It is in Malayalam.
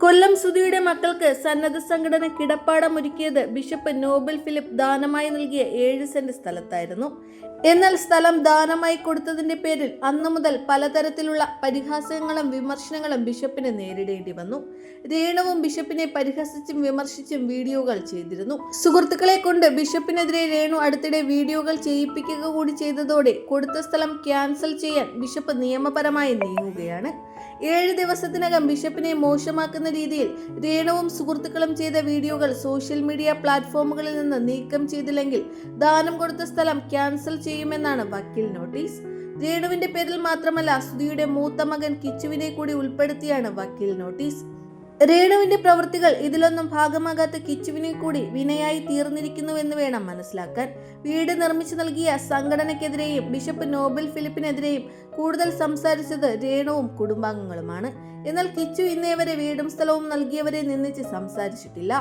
കൊല്ലം സുധിയുടെ മക്കൾക്ക് സന്നദ്ധ സംഘടന കിടപ്പാടം ഒരുക്കിയത് ബിഷപ്പ് നോബൽ ഫിലിപ്പ് ദാനമായി നൽകിയ 7 സെന്റ് സ്ഥലത്തായിരുന്നു. എന്നാൽ സ്ഥലം ദാനമായി കൊടുത്തതിന്റെ പേരിൽ അന്നു മുതൽ പലതരത്തിലുള്ള പരിഹാസങ്ങളും വിമർശനങ്ങളും ബിഷപ്പിന് നേരിടേണ്ടി വന്നു. രേണുവും ബിഷപ്പിനെ പരിഹസിച്ചും വിമർശിച്ചും വീഡിയോകൾ ചെയ്തിരുന്നു. സുഹൃത്തുക്കളെ കൊണ്ട് ബിഷപ്പിനെതിരെ രേണു അടുത്തിടെ വീഡിയോകൾ ചെയ്യിപ്പിക്കുക കൂടി ചെയ്തതോടെ കൊടുത്ത സ്ഥലം ക്യാൻസൽ ചെയ്യാൻ ബിഷപ്പ് നിയമപരമായി നീങ്ങുകയാണ്. 7 ദിവസത്തിനകം ബിഷപ്പിനെ മോശമാക്കുന്ന രീതിയിൽ രേണുവും സുഹൃത്തുക്കളും ചെയ്ത വീഡിയോകൾ സോഷ്യൽ മീഡിയ പ്ലാറ്റ്ഫോമുകളിൽ നിന്ന് നീക്കം ചെയ്തില്ലെങ്കിൽ ദാനം കൊടുത്ത സ്ഥലം ക്യാൻസൽ ചെയ്യുമെന്നാണ് വക്കീൽ നോട്ടീസ്. രേണുവിന്റെ പേരിൽ മാത്രമല്ല, സുധിയുടെ മൂത്ത മകൻ കിച്ചുവിനെ കൂടി ഉൾപ്പെടുത്തിയാണ് വക്കീൽ നോട്ടീസ്. രേണുവിന്റെ പ്രവൃത്തികൾ ഇതിലൊന്നും ഭാഗമാകാത്ത കിച്ചുവിനെ കൂടി വിനയായി തീർന്നിരിക്കുന്നുവെന്ന് വേണം മനസ്സിലാക്കാൻ. വീട് നിർമ്മിച്ചു നൽകിയ സംഘടനയ്ക്കെതിരെയും ബിഷപ്പ് നോബൽ ഫിലിപ്പിനെതിരെയും കൂടുതൽ സംസാരിച്ചത് രേണുവും കുടുംബാംഗങ്ങളുമാണ്. എന്നാൽ കിച്ചു ഇന്നേ വരെ വീടും സ്ഥലവും നൽകിയവരെ നിന്ദിച്ച് സംസാരിച്ചിട്ടില്ല.